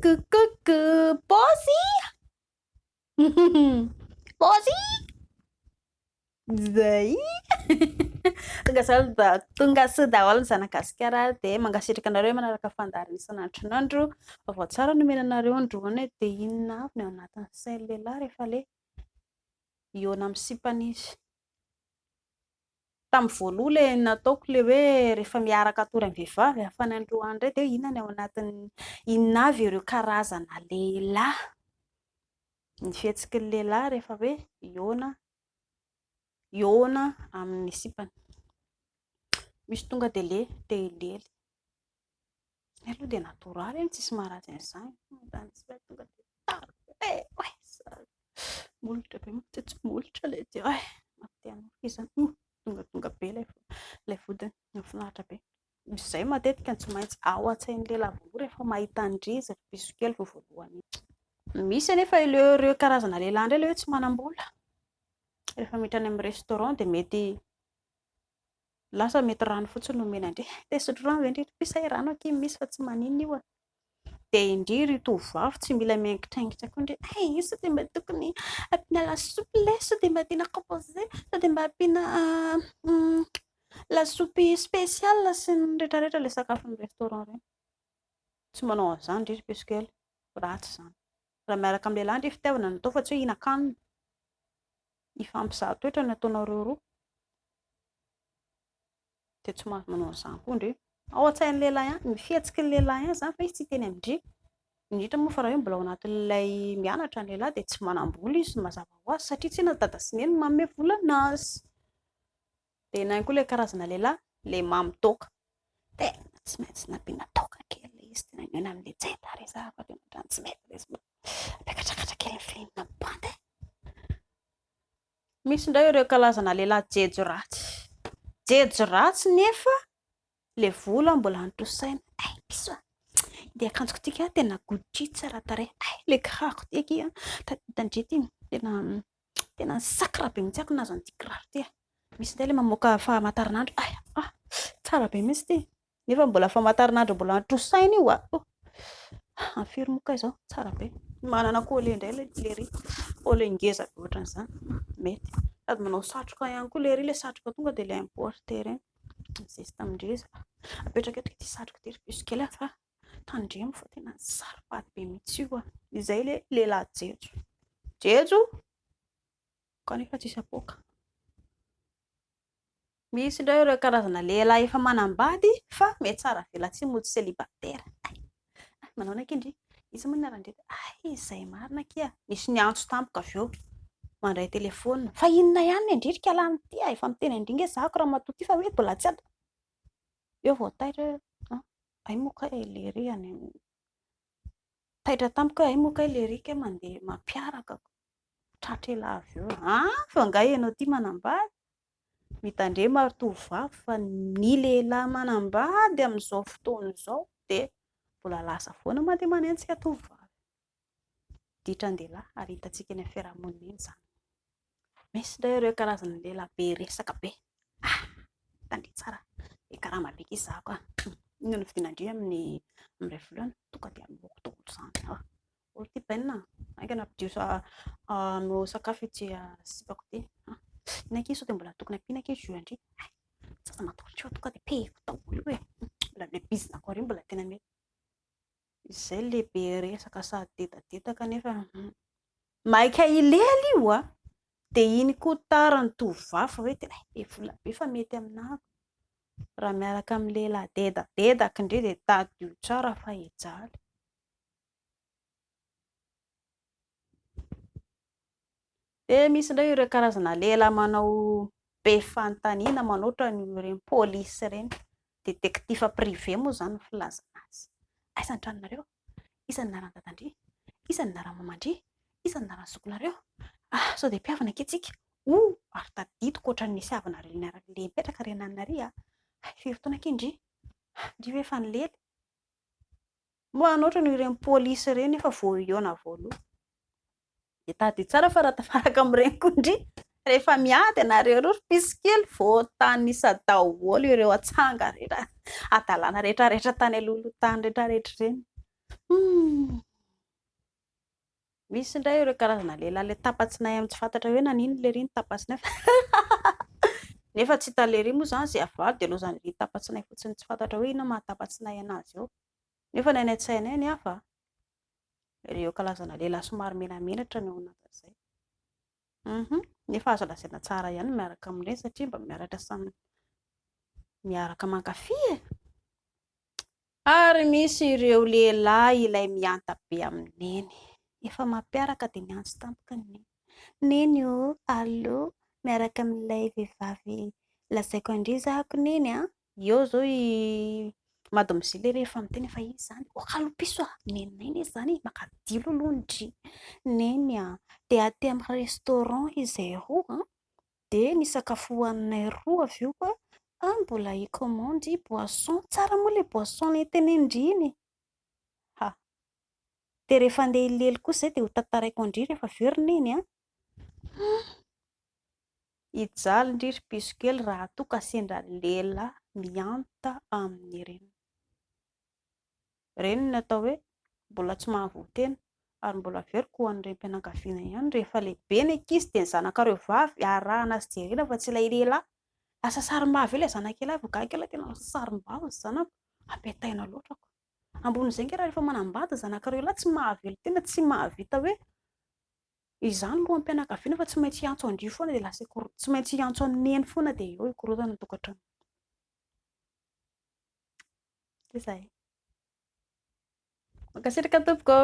Coucou, Bossy! Bossy! Zay! Tonga sy daholo ny zanagasikara dia mangasitraka anareo manaraka fandarina isan'andro vaovao tsara nomenanareo androany dia inona avy ny ao anatin'ny sain'ny lehilahy rehefa le iona amin'ny sipany izy. Tamin'ny voaloha le nataoko le hoe rehefa miaraka tory amin'ny vehivavy hafany androany indray dia inona ny ao anatin'ny inona avy ireo karazana lehilahy. Ny fihetsiky ny lehilahy rehefa hoe iona amin'ny sipany. Misy tonga dia le lely. Ny aloha dia natoraly any tsisy maharatsy an'izany. Tonga dia molotra be moa tsy molotra ilay dia mampianao izany. Tonga be ilay vodiny mahafinaritra be. Izay matetika tsy maintsy ao an-tsain'ny lehilahy voaloha rehefa mahita andrizy piso kely vao voalohany. Misy anefa ireo karazana lehilahy indray ilay hoe tsy manam-bola. Rehefa miditra any amin'ny restaurant dia mety lasa mety rano fotsiny no omena indray. Te hisotro rano ve indray? Pisay rano aky misy fa tsy maninona io. Dia indry tovovavy tsy mila miaingitraingitra koa indray. Io sao dia mba tokony ampiana lasopy ilay, sao dia mba ampiana composé, sao dia mba ampiana lasopy spéciale sy ny rehetrarehetra ilay sakafo amin'ny restaurant ireny. Tsy manao an'izany indray piso kely. Ratsy izany. Raha miaraka amin'ny lehilahy indray fitiavana natao fa tsy hoe hihinan-kanina. Ifampizaha toetra no ataonareo roa. Dia tsy mahazo manao an'izany koa indray. Ao an-tsain'ny lehilahy ihany, ny fihetsiky ny lehilahy ihany izany fa izy tsy teny amindry. Indrindra moa fa raha hoe mbola ao anatin'ilay mianatra ny lehilahy dia tsy manam-bola izy mazava ho azy satria tsy na dada sy neny manome vola anazy. Dia na ihany koa ilay karazana lehilahy ilay mamy toaka. Dia tsy maintsy nampiana toaka kely ilay izy tena mihaona amin'ilay jenta rehefa tsy mety izy apekatrakatra kely ny filimina bandy. Misy indray ireo karazana lehilahy jejo ratsy. Jejo ratsy nefa ilay vola mbola anotosaina. Piso dia akanjoko tika tena Gucci tsara tarehy. Ilay kiraro tiaky tandrety iny tena sakra be mihitsy ako nazo an'ity kiraro ty. Misy indray ilay mamoaka famantaranandro. Tsara be mihitsy ty. Nefa mbola famantaranandro mbola anotosaina io. Afiry moka izao tsara be. Manana kôle indray ilay ry. Kôle ngeza be ohatran'izany. Mety. Sady manao satroka ihany koa ilay ry, ilay satroka tonga dia ilay importer iny. Zesta amindreza. Apetraka eto ity satroka ity piso kely fa tandremo fa tena saropaty be mihitsy io. Izay ilay lehilahy jejo. Jejo kanefa tsisy apoaka. Misy indray ireo karazana lehilahy efa manambady fa mety tsara vela tsy mody célibataire. Manao aky indry. Izy moa naran-drety. Izay marina kia. Nisy ny antso tampoka avy eo. Mandray telefônina. Fa inona ihany ny andririka lany ity? Efa miteny andringa zahako raha matoa ity fa hoe mbola tsy ato. Eo vao taitra. Ay moka ilay ry any. Taitra tampoka ay moka ilay ry ka mandeha mampiaraka. Tratra ela avy eo. Fa angaha ianao ity manambady. Mitandremo ary tovovavy fa ny lehilahy manambady amin'izao fotoana izao dia mbola lasa foana mandeha manenjika tovovavy. Ditran-dehilahy ary hitantsika eny amin'ny fiarahamonina eny izany. Misy indray ireo karazana lehilahy be resaka be. Tandry tsara. Dia karama be izy zahako. Ino no vidiana indray amin'ny ray volana tonga dia amin'ny octobre izany. Olo ty bainina. Aingana ampidio no sakafo ity sipako ity. Inaki sao dia mbola tokony ampiana ake jus indray. Tsy matotra tonga dia peko daholo io. Mbola ilay bizina koa ry mbola tena mety. Izay lehibe resaka sady dedadedaka nefa maika ilely io. Dia iny koa taran'ny tovovavy fa hoe tena be vola be fa mety aminako. Raha miaraka amin'ny lehilahy dedadedaka indray dia tadio tsara fa hijaly. Dia misy indray ireo karazana lehilahy manao be fanontaniana manoatra ireny pôlisy ireny. Detektifa privé moa izany no filazana azy. Aiza ny tranonareo? Iza ny anaran'ny dadandry? Iza ny anaran'ny mamandry? Iza ny anaran'ny zokinareo? Sao dia mpihavana ake tsika? Ary tadidiko ohatran'ny nisy havanareo le mipetraka renanary. Firy taona ake indry? Indry ve efa nilely? Moa anoatra no ireny pôlisy ireny efa vao iona voaloha. Dia tady tsara fa raha tafaraka amin'ireny koa indry. Rehefa miady ianareo roa piso kely voatanisa daholo ireo atsanga rehetra, adalàna rehetrarehetra tany aloha tany rehetrarehetra ireny. Misy indray ireo karazana lehilahy le tapatsinay amin'ny tsy fantatra hoe nanino le riny tapatsinay nefa tsy talery moa zany zay avalo dia lozany ry tapatsinay fotsiny tsy fantatra hoe inona mahatapatsinay anazy eo nefa ny any an-tsainay ny hafa ireo karazana lehilahy somary menamenatra ny ao anatin'izay. Nefa azo lazaina tsara ihany miaraka amin'ireny satria mba miaraka samy miaraka mankafy e. Ary misy ireo lehilahy ilay mianta be amin'ny neny efa mampiaraka dia miantso tampoka ny neny. Neny o, allo, miaraka amin'ilay vehivavy lazaiko andry zahako neny a. Eo zao i madimozile rehefa miteny fa izy zany okalopiso a neninay izy zany makadilo aloha ny dry neny a dia aty amin'ny restaurant izay roa dia nisakafoanay roa avy eo koa mbola hikomandy boisson tsara moa ilay boisson nentenendry iny dia rehefa andeha hilely kosa izay dia ho tantaraiko andry rehefa avy eo ry neny a. Hijaly indry ry piso kely raha toa ka sendra lehilahy mianta amin'ireny reny ny atao hoe mbola tsy mahavoatena ary mbola averiko ho an'irem-pianakaviana ihany rehefa lehibe ny ankizy dia ny zanakareo vavy arahana azy jerena fa tsy ilay lehilahy. Lasa sarim-bava ilay zanakely vokakely tena lasa sarim-bava ny zanako ampitaina loatra ko ambon'izay nge raha rehefa manambady zanakareo lahy tsy mahavelo tena tsy mahavita hoe izany loham-pianakaviana fa tsy maintsy antso andry foana dia lasa tsy maintsy antso ny neny foana dia eo ikorotana ny tokantrano. Izay. Mankasitraka tompoko.